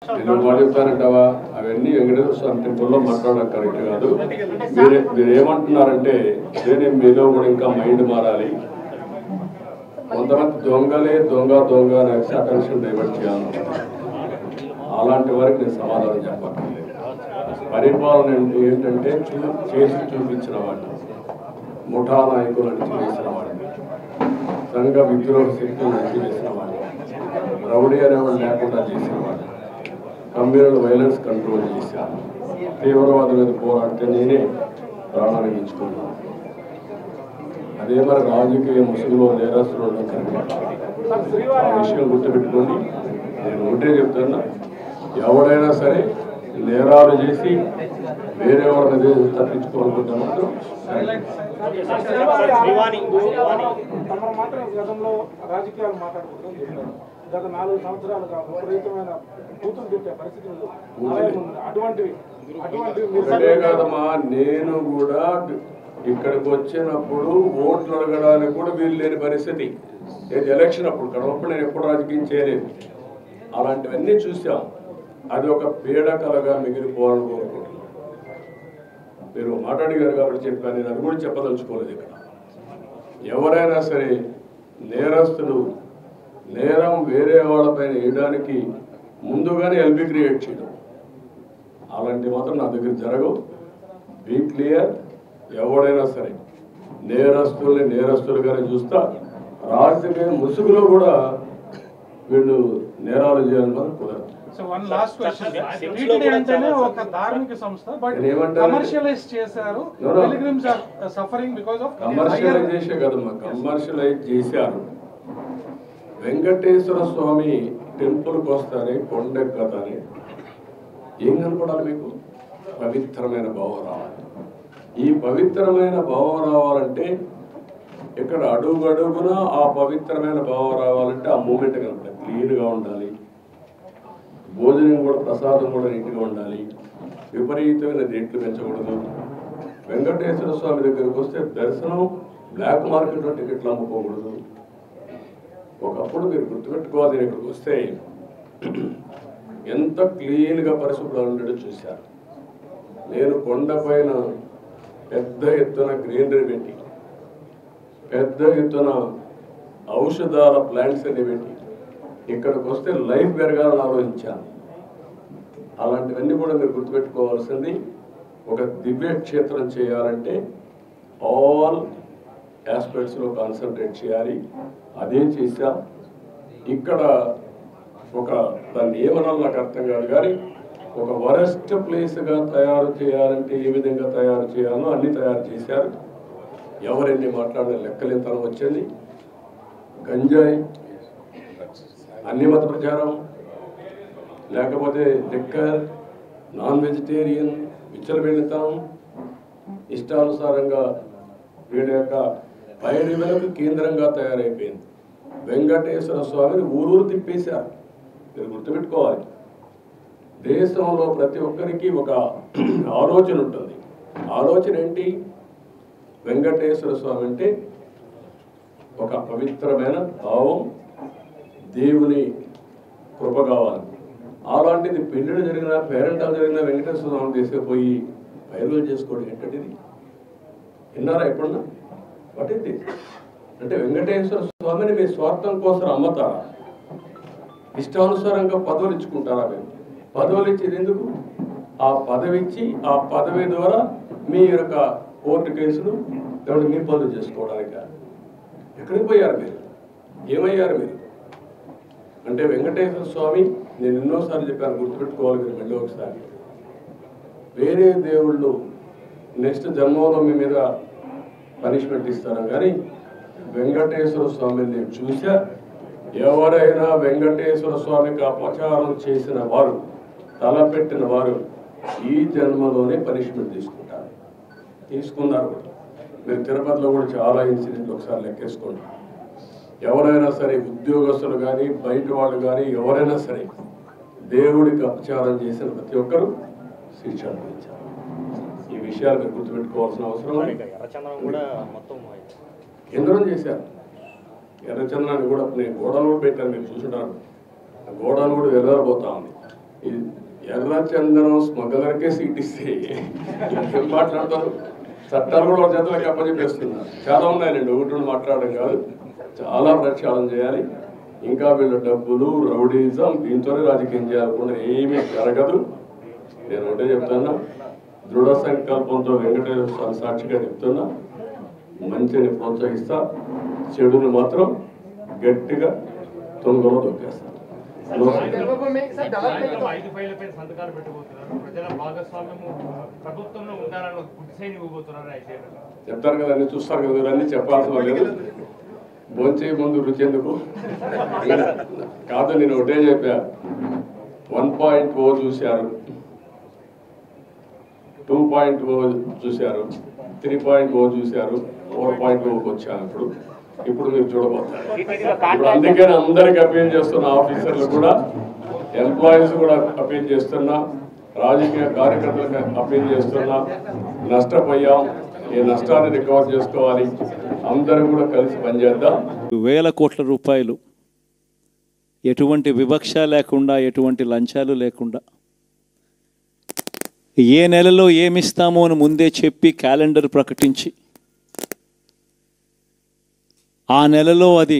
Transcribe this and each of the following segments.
నేను మాట చెప్తానంటావా అవన్నీ వెంకటేశ్వర స్వామి టెంపుల్లో మాట్లాడడం కరెక్ట్ కాదు. మీరు ఏమంటున్నారంటే నేనే మీలో కూడా ఇంకా మైండ్ మారాలి, కొంతమంది దొంగలే దొంగ దొంగ అనేసి అటెన్షన్ డైవర్ట్ చేయాలి. అలాంటి వారికి నేను సమాధానం చెప్పక్కర్లేదు. పరిపాలన అంటే ఏంటంటే చేసి చూపించిన వాడిని, ముఠా నాయకులను చేసిన వాడిని, సంఘ విద్రోహ శక్తులను చేసిన వాడిని, రౌడీ అనేవాడు లేకుండా చేసిన వాడిని, కమ్యూనల్ వైలెన్స్ కంట్రోల్ చేశాను, తీవ్రవాద మీద పోరాడితే నేనే ప్రాణాన్ని ఇచ్చుకున్నాను. అదే మరి రాజకీయ ముసుగులో నేరస్తులు ఆ విషయం గుర్తుపెట్టుకోండి. నేను ఒకటే చెప్తున్నా, ఎవడైనా సరే నేరాలు చేసి వేరే వాళ్ళ మీద తప్పించుకోవాలనుకుంటే మాత్రం రాజకీయాలు మాట్లాడుకుంటాం. గత 4 సంవత్సరాలుగా విపరీతమైన కూతురు తిట్టే పరిస్థితులు అటువంటివి కాదమ్మా. నేను కూడా ఇక్కడికి వచ్చినప్పుడు ఓట్లు అడగడానికి కూడా వీలు లేని పరిస్థితి. ఏది ఎలక్షన్ అప్పుడు కడవప్పుడు నేను ఎప్పుడు రాజకీయం చేయలేదు. అలాంటివన్నీ చూసాం. అది ఒక పీడకలగా మిగిలిపోవాలని కోరుకుంటున్నాను. మీరు మాట్లాడిగారు కాబట్టి చెప్పాను, నేను అది కూడా చెప్పదలుచుకోలేదు. ఇక్కడ ఎవరైనా సరే నేరస్తులు నేరం వేరే వాళ్ళపైన వేయడానికి ముందుగానే ఎల్బీ క్రియేట్ చేయడం, అలాంటివి మాత్రం నా దగ్గర జరగవు. Be clear. ఎవడైనా సరే నేరస్తుల్ని నేరస్తులుగానే చూస్తా. రాజకీయ ముసుగులో కూడా వీళ్ళు నేరాలు చేయాలని మనం కుదరదు. కమర్షియలైజేషన్ కదమ్మా, కమర్షియలైజ్ చేశారు. వెంకటేశ్వర స్వామి టెంపుల్కి వస్తానే కొండెక్కతానే ఏం కనపడాలి మీకు? పవిత్రమైన భావం రావాలి. ఈ పవిత్రమైన భావం రావాలంటే ఇక్కడ అడుగడుగున ఆ పవిత్రమైన భావం రావాలంటే ఆ మూమెంట్ కనపడాలి. క్లీన్గా ఉండాలి, భోజనం కూడా ప్రసాదం కూడా నీట్గా ఉండాలి, విపరీతమైన రేట్లు పెంచకూడదు. వెంకటేశ్వర స్వామి దగ్గరికి వస్తే దర్శనం బ్లాక్ మార్కెట్లో టికెట్లు అమ్ముకోకూడదు. ఒకప్పుడు మీరు గుర్తుపెట్టుకోవాలి, ఇక్కడికి వస్తే ఎంత క్లీన్గా పరిశుభ్రంగా ఉండేటో చూశారు. నేను కొండపైన పెద్ద ఎత్తున గ్రీనరీ పెట్టి, పెద్ద ఎత్తున ఔషధాల ప్లాంట్స్ అన్ని పెట్టి ఇక్కడికి వస్తే లైఫ్ పెరగాలని ఆలోచించాను. అలాంటివన్నీ కూడా మీరు గుర్తుపెట్టుకోవాల్సింది. ఒక దివ్య క్షేత్రం చేయాలంటే ఆల్ ఆస్పెక్ట్స్లో కాన్సన్ట్రేట్ చేయాలి. అదే చేశాం. ఇక్కడ ఒక దాన్ని ఏమనాలో నాకు అర్థం కాదు, కానీ ఒక వరస్ట్ ప్లేస్గా తయారు చేయాలంటే ఏ విధంగా తయారు చేయాలో అన్నీ తయారు చేశారు. ఎవరెన్ని మాట్లాడిన లెక్కలేంతనం వచ్చింది. గంజాయి, అన్ని మత ప్రచారం, లేకపోతే లిక్కర్, నాన్ వెజిటేరియన్, విచ్చలవిడితనం, ఇష్టానుసారంగా వీడి యొక్క పైరులకు కేంద్రంగా తయారైపోయింది. వెంకటేశ్వర స్వామిని ఊరూరు తిప్పేశారు. మీరు గుర్తుపెట్టుకోవాలి, దేశంలో ప్రతి ఒక్కరికి ఒక ఆలోచన ఉంటుంది. ఆలోచన ఏంటి? వెంకటేశ్వర స్వామి అంటే ఒక పవిత్రమైన భావం, దేవుని కృప కావాలి. అలాంటిది పెళ్ళిళ్ళు జరిగిన పేరెంటాలు జరిగిన వెంకటేశ్వర స్వామి తీసుకుపోయి పైరులు చేసుకోవడం ఏంటంటే విన్నారా ఎప్పుడన్నా? పట్టింది అంటే వెంకటేశ్వర స్వామిని మీ స్వార్థం కోసం అమ్మతారా? ఇష్టానుసారంగా పదవులు ఇచ్చుకుంటారా? మేము పదవులు ఇచ్చేది ఎందుకు? ఆ పదవి ఇచ్చి ఆ పదవి ద్వారా మీ యొక్క కోర్టు కేసులు ఎవరి మీ పనులు చేసుకోవడానికి ఎక్కడికి పోయారు మీరు? ఏమయ్యారు మీరు? అంటే వెంకటేశ్వర స్వామి, నేను ఎన్నోసార్లు చెప్పాను, గుర్తుపెట్టుకోవాలి మీరు మళ్ళీ ఒకసారి. వేరే దేవుళ్ళు నెక్స్ట్ జన్మలో మీ మీద పనిష్మెంట్ ఇస్తారు, కానీ వెంకటేశ్వర స్వామిని నేను చూసా. ఎవరైనా వెంకటేశ్వర స్వామికి అపచారం చేసిన వారు, తలపెట్టిన వారు ఈ జన్మలోనే పనిష్మెంట్ తీసుకుంటారు. తీసుకున్నారు. మీరు తిరుపతిలో కూడా చాలా ఇన్సిడెంట్లు ఒకసారి లెక్కేసుకోండి. ఎవరైనా సరే ఉద్యోగస్తులు కానీ బయట వాళ్ళు కానీ ఎవరైనా సరే దేవుడికి అపచారం చేసిన ప్రతి ఒక్కరూ శిక్ష అనుభవించారు. ఈ విషయాలు మీరు గుర్తుపెట్టుకోవాల్సిన అవసరం. కేంద్రం చేశారు. ఎర్రచంద్రాన్ని కూడా నేను గోడలు కూడా పెట్టాను, మీరు చూసుంటారు. ఆ గోడలు కూడా వెళ్ళబోతా ఉంది. ఎర్రచందనం స్మగ్లర్కే సీట్ ఇస్తే ఏం మాట్లాడతారు? చట్టాలు కూడా చేతులకు అప్పచెప్పేస్తున్నారు. చాలా ఉన్నాయండి, ఒకటి రెండు మాట్లాడడం కాదు, చాలా ప్రక్షాళన చేయాలి. ఇంకా వీళ్ళ డబ్బులు రౌడీజం దీంతోనే రాజకీయం చేయాలకుండా ఏమీ జరగదు. నేను ఒకటే చెప్తున్నా, దృఢ సంకల్పంతో వెంకటేశ్వర స్వామి సాక్షిగా చెప్తున్నా, మంచిని ప్రోత్సహిస్తా, చెడుని మాత్రం గట్టిగా తొందరలో తొక్కేస్తా. చెప్తారు కదా, అన్ని చూస్తారు కదా, అన్ని చెప్పాల్సిన లేదు. భోంచే ముందు రుచి ఎందుకు కాదు. నేను ఒకటే చెప్పా, 1.0 చూశారు, 2.0 చూశారు, 3.0 చూశారు, 4.0కి వచ్చాను. ఇప్పుడు మీరు చూడబోతారు. ఇప్పుడు అందుకని అందరికి అపీల్ చేస్తున్న, ఆఫీసర్లు కూడా, ఎంప్లాయీస్ కూడా అపీల్ చేస్తున్నా, రాజకీయ కార్యకర్తలకు అపీల్ చేస్తున్నా, నష్టపోయాం, ఈ నష్టాన్ని రికవర్ చేసుకోవాలి, అందరూ కూడా కలిసి పనిచేద్దాం. వేల కోట్ల రూపాయలు ఎటువంటి వివక్ష లేకుండా, ఎటువంటి లంచాలు లేకుండా, ఏ నెలలో ఏమిస్తామో అని ముందే చెప్పి క్యాలెండర్ ప్రకటించి ఆ నెలలో అది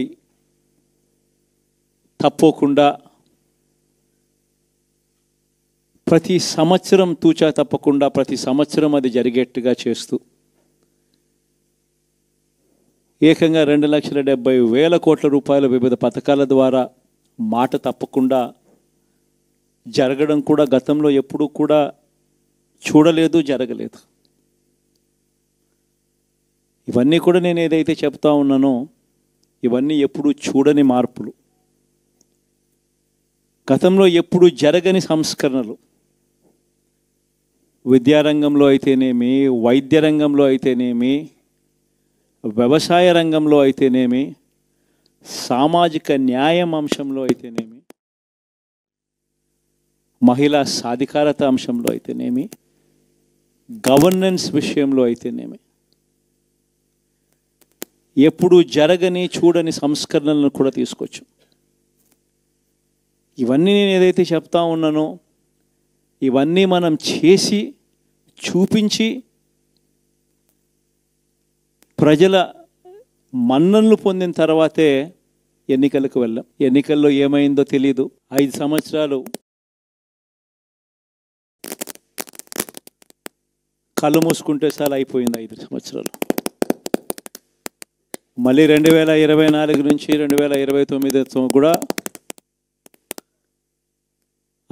తప్పకుండా ప్రతి సంవత్సరం తూచా తప్పకుండా ప్రతి సంవత్సరం అది జరిగేట్టుగా చేస్తూ ఏకంగా 2,70,000 కోట్ల రూపాయల వివిధ పథకాల ద్వారా మాట తప్పకుండా జరగడం కూడా గతంలో ఎప్పుడూ కూడా చూడలేదు, జరగలేదు. ఇవన్నీ కూడా నేను ఏదైతే చెప్తా ఉన్నానో ఇవన్నీ ఎప్పుడూ చూడని మార్పులు, గతంలో ఎప్పుడూ జరగని సంస్కరణలు. విద్యారంగంలో అయితేనేమి, వైద్య రంగంలో అయితేనేమి, వ్యవసాయ రంగంలో అయితేనేమి, సామాజిక న్యాయం అంశంలో అయితేనేమి, మహిళా సాధికారత అంశంలో అయితేనేమి, గవర్నెన్స్ విషయంలో అయితేనేమి, ఎప్పుడు జరగని చూడని సంస్కరణలను కూడా తీసుకొచ్చు. ఇవన్నీ నేను ఏదైతే చెప్తా ఉన్నానో ఇవన్నీ మనం చేసి చూపించి ప్రజల మన్ననలు పొందిన తర్వాతే ఎన్నికలకు వెళ్ళాం. ఎన్నికల్లో ఏమైందో తెలీదు. 5 సంవత్సరాలు కళ్ళు మూసుకుంటే చాలా అయిపోయింది. 5 సంవత్సరాలు. మళ్ళీ 2024 నుంచి 2029 కూడా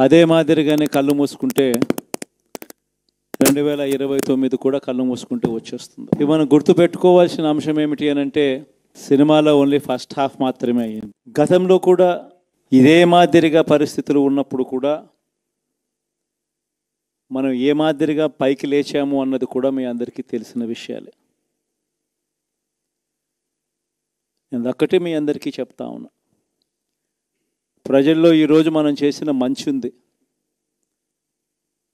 అదే మాదిరిగానే కళ్ళు మూసుకుంటే 2029 కూడా కళ్ళు మూసుకుంటే వచ్చేస్తుంది. ఇవి మనం గుర్తుపెట్టుకోవాల్సిన అంశం ఏమిటి అని అంటే, సినిమాలో ఓన్లీ ఫస్ట్ హాఫ్ మాత్రమే అయ్యింది. గతంలో కూడా ఇదే మాదిరిగా పరిస్థితులు ఉన్నప్పుడు కూడా మనం ఏ మాదిరిగా పైకి లేచాము అన్నది కూడా మీ అందరికీ తెలిసిన విషయాలే. నేను ఒక్కటే మీ అందరికీ చెప్తా ఉన్నా, ప్రజల్లో ఈరోజు మనం చేసిన మంచి ఉంది,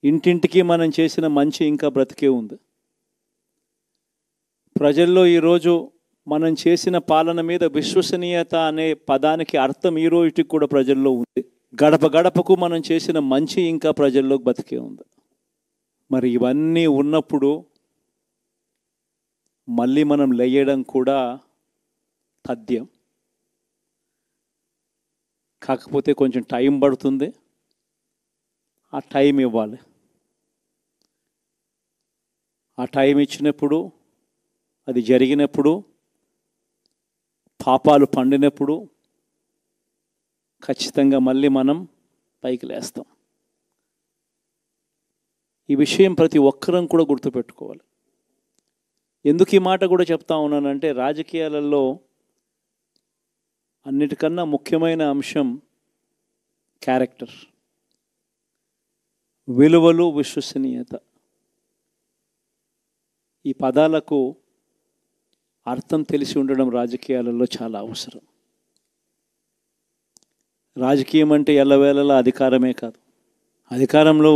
ఇంటింటికి మనం చేసిన మంచి ఇంకా బ్రతికే ఉంది. ప్రజల్లో ఈరోజు మనం చేసిన పాలన మీద విశ్వసనీయత అనే పదానికి అర్థం ఈ రోజుకి కూడా ప్రజల్లో ఉంది. గడప గడపకు మనం చేసిన మంచి ఇంకా ప్రజల్లో బ్రతికే ఉంది. మరి ఇవన్నీ ఉన్నప్పుడు మళ్ళీ మనం లేయడం కూడా తథ్యం. కాకపోతే కొంచెం టైం పడుతుంది, ఆ టైం ఇవ్వాలి. ఆ టైం ఇచ్చినప్పుడు, అది జరిగినప్పుడు, పాపాలు పండినప్పుడు ఖచ్చితంగా మళ్ళీ మనం పైకి లేస్తాం. ఈ విషయం ప్రతి ఒక్కరం కూడా గుర్తుపెట్టుకోవాలి. ఎందుకు ఈ మాట కూడా చెప్తా ఉన్నానంటే, రాజకీయాలలో అన్నిటికన్నా ముఖ్యమైన అంశం క్యారెక్టర్, విలువలు, విశ్వసనీయత. ఈ పదాలకు అర్థం తెలిసి ఉండడం రాజకీయాలలో చాలా అవసరం. రాజకీయం అంటే ఎల్లవేళలా అధికారమే కాదు. అధికారంలో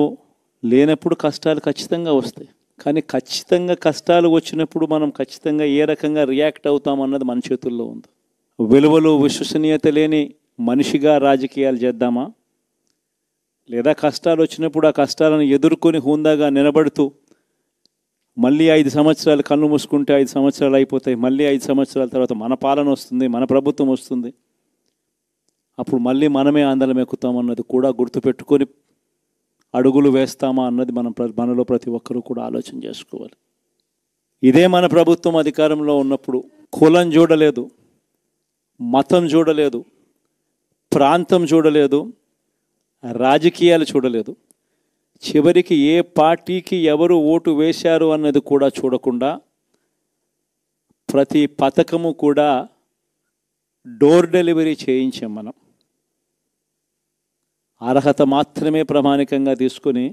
లేనప్పుడు కష్టాలు ఖచ్చితంగా వస్తాయి, కానీ ఖచ్చితంగా కష్టాలు వచ్చినప్పుడు మనం ఖచ్చితంగా ఏ రకంగా రియాక్ట్ అవుతామన్నది మన చేతుల్లో ఉంది. విలువలు, విశ్వసనీయత లేని మనిషిగా రాజకీయాలు చేద్దామా, లేదా కష్టాలు వచ్చినప్పుడు ఆ కష్టాలను ఎదుర్కొని హుందాగా నిలబడుతూ మళ్ళీ 5 సంవత్సరాలు కళ్ళు మూసుకుంటే 5 సంవత్సరాలు అయిపోతాయి, మళ్ళీ 5 సంవత్సరాల తర్వాత మన పాలన వస్తుంది, మన ప్రభుత్వం వస్తుంది, అప్పుడు మళ్ళీ మనమే ఆందోళన ఎక్కుతామన్నది కూడా గుర్తుపెట్టుకొని అడుగులు వేస్తామా అన్నది మనలో ప్రతి ఒక్కరూ కూడా ఆలోచన చేసుకోవాలి. ఇదే మన ప్రభుత్వం అధికారంలో ఉన్నప్పుడు కులం చూడలేదు, మతం చూడలేదు, ప్రాంతం చూడలేదు, రాజకీయాలు చూడలేదు, చివరికి ఏ పార్టీకి ఎవరు ఓటు వేశారు అన్నది కూడా చూడకుండా ప్రతి పథకము కూడా డోర్ డెలివరీ చేయించాం. మనం అర్హత మాత్రమే ప్రామాణికంగా తీసుకొని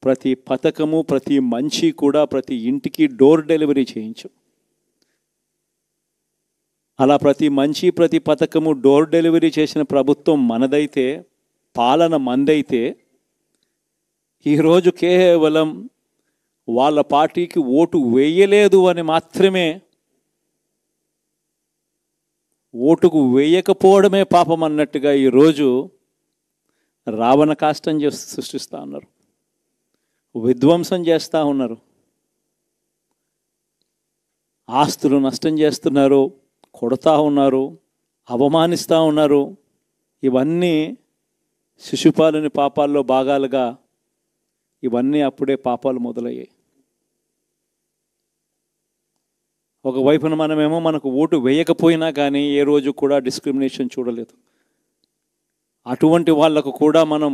ప్రతి పథకము, ప్రతి మంచి కూడా ప్రతి ఇంటికి డోర్ డెలివరీ చేయించాం. అలా ప్రతి మంచి, ప్రతి పథకము డోర్ డెలివరీ చేసిన ప్రభుత్వం మనదైతే, పాలన మందైతే, ఈరోజు కేవలం వాళ్ళ పార్టీకి ఓటు వేయలేదు అని మాత్రమే, ఓటుకు వేయకపోవడమే పాపం అన్నట్టుగా ఈరోజు రావణ కాష్టం సృష్టిస్తూ ఉన్నారు, విధ్వంసం చేస్తూ ఉన్నారు, ఆస్తులు నష్టం చేస్తున్నారు, కొడతా ఉన్నారు, అవమానిస్తూ ఉన్నారు. ఇవన్నీ శిశుపాలుని పాపాల్లో భాగాలుగా ఇవన్నీ అప్పుడే పాపాలు మొదలయ్యాయి. ఒకవైపున మనమేమో మనకు ఓటు వేయకపోయినా కానీ ఏ రోజు కూడా డిస్క్రిమినేషన్ చూడలేదు. అటువంటి వాళ్లకు కూడా మనం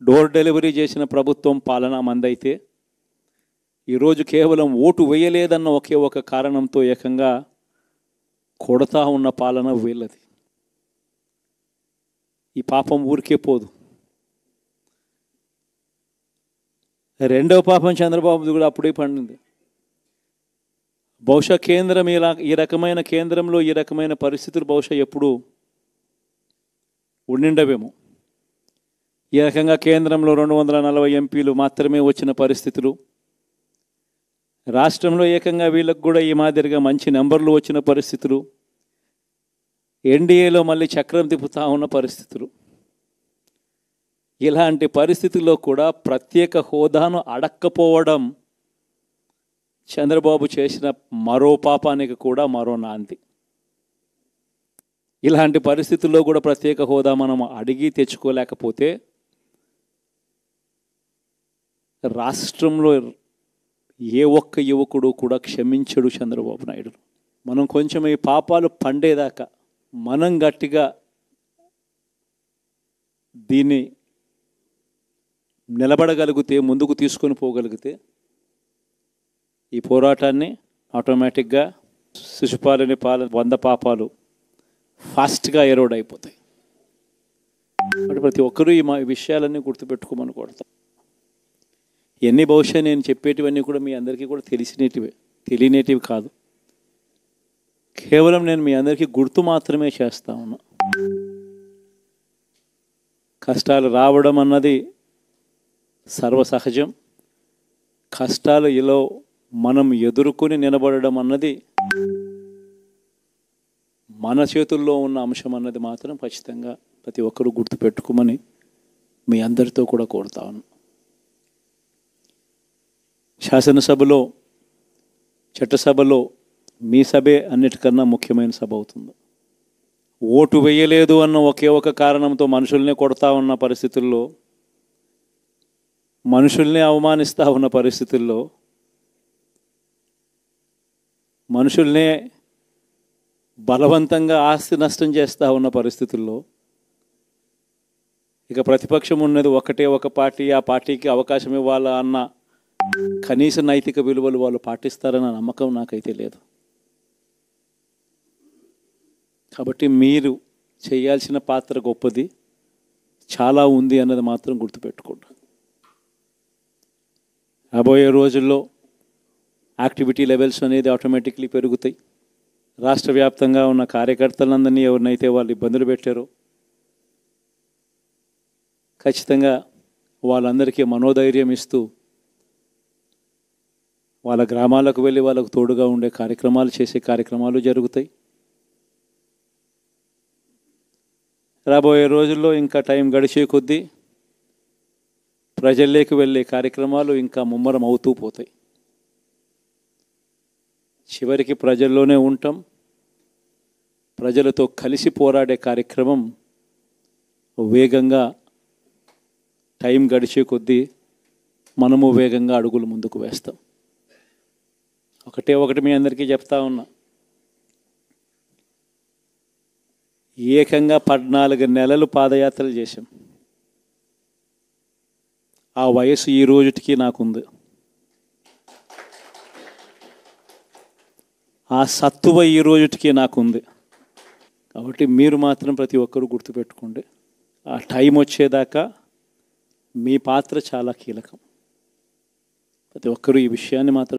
డోర్ డెలివరీ చేసిన ప్రభుత్వం పాలన మందైతే, ఈరోజు కేవలం ఓటు వేయలేదన్న ఒకే ఒక కారణంతో ఏకంగా కొడతా ఉన్న పాలన వీళ్ళది. ఈ పాపం ఊరికే పోదు. రెండవ పాపం చంద్రబాబుది కూడా అప్పుడే పండింది. బహుశా కేంద్రం ఈ రకమైన కేంద్రంలో ఈ రకమైన పరిస్థితులు బహుశా ఎప్పుడు ఉండిండవేమో. ఈ రకంగా కేంద్రంలో 240 ఎంపీలు మాత్రమే వచ్చిన పరిస్థితులు, రాష్ట్రంలో ఏకంగా వీళ్ళకు కూడా ఈ మాదిరిగా మంచి నెంబర్లు వచ్చిన పరిస్థితులు, ఎన్డీఏలో మళ్ళీ చక్రం తిప్పుతా ఉన్న పరిస్థితులు. ఇలాంటి పరిస్థితుల్లో కూడా ప్రత్యేక హోదాను అడక్కపోవడం చంద్రబాబు చేసిన మరో పాపానికి కూడా మరో నాంది. ఇలాంటి పరిస్థితుల్లో కూడా ప్రత్యేక హోదా మనం అడిగి తెచ్చుకోలేకపోతే రాష్ట్రంలో ఏ ఒక్క యువకుడు కూడా క్షమించడు చంద్రబాబు నాయుడు. మనం కొంచెం ఈ పాపాలు పండేదాకా మనం గట్టిగా దీన్ని నిలబడగలిగితే, ముందుకు తీసుకొని పోగలిగితే ఈ పోరాటాన్ని ఆటోమేటిక్గా శిశుపాలుని 100 పాపాలు ఫాస్ట్గా ఎరోడ్ అయిపోతాయి. అంటే ప్రతి ఒక్కరూ ఈ విషయాలన్నీ గుర్తుపెట్టుకోమని కోరుతాం. ఎన్ని బహుశా నేను చెప్పేటివన్నీ కూడా మీ అందరికీ కూడా తెలియనేటివి కాదు. కేవలం నేను మీ అందరికీ గుర్తు మాత్రమే చేస్తా ఉన్నా. కష్టాలు రావడం అన్నది సర్వసహజం. కష్టాలు ఇలా మనం ఎదుర్కొని నిలబడడం అన్నది మన చేతుల్లో ఉన్న అంశం అన్నది మాత్రం ఖచ్చితంగా ప్రతి ఒక్కరూ గుర్తుపెట్టుకోమని మీ అందరితో కూడా కోరుతా ఉన్నాను. శాసనసభలో, చట్టసభలో మీ సభే అన్నిటికన్నా ముఖ్యమైన సభ అవుతుంది. ఓటు వేయలేదు అన్న ఒకే ఒక కారణంతో మనుషుల్నే కొడతా ఉన్న పరిస్థితుల్లో, మనుషుల్ని అవమానిస్తూ ఉన్న పరిస్థితుల్లో, మనుషుల్నే బలవంతంగా ఆస్తి నష్టం చేస్తూ ఉన్న పరిస్థితుల్లో ఇక ప్రతిపక్షం ఉన్నది ఒకటే ఒక పార్టీ, ఆ పార్టీకి అవకాశం ఇవ్వాలా అన్న కనీస నైతిక విలువలు వాళ్ళు పాటిస్తారన్న నమ్మకం నాకైతే లేదు. కాబట్టి మీరు చేయాల్సిన పాత్ర గొప్పది, చాలా ఉంది అన్నది మాత్రం గుర్తుపెట్టుకోండి. రాబోయే రోజుల్లో యాక్టివిటీ లెవెల్స్ అనేది ఆటోమేటిక్లీ పెరుగుతాయి. రాష్ట్ర వ్యాప్తంగా ఉన్న కార్యకర్తలందరినీ ఎవరినైతే వాళ్ళు ఇబ్బందులు పెట్టారో ఖచ్చితంగా వాళ్ళందరికీ మనోధైర్యం ఇస్తూ వాళ్ళ గ్రామాలకు వెళ్ళి వాళ్ళకు తోడుగా ఉండే కార్యక్రమాలు చేసే కార్యక్రమాలు జరుగుతాయి. రాబోయే రోజుల్లో ఇంకా టైం గడిచే కొద్దీ ప్రజల్లోకి వెళ్ళే కార్యక్రమాలు ఇంకా ముమ్మరం అవుతూ పోతాయి. చివరికి ప్రజల్లోనే ఉంటాం. ప్రజలతో కలిసి పోరాడే కార్యక్రమం వేగంగా టైం గడిచే కొద్దీ మనము వేగంగా అడుగులు ముందుకు వేస్తాం. ఒకటి మీ అందరికీ చెప్తా ఉన్నా, ఏకంగా 14 నెలలు పాదయాత్రలు చేశాం. ఆ వయసు ఈ రోజుటికి నాకుంది. ఆ సత్తువ ఈ రోజుటికి నాకుంది. కాబట్టి మీరు మాత్రం ప్రతి ఒక్కరూ గుర్తుపెట్టుకోండి, ఆ టైం వచ్చేదాకా మీ పాత్ర చాలా కీలకం. ప్రతి ఒక్కరూ ఈ విషయాన్ని మాత్రం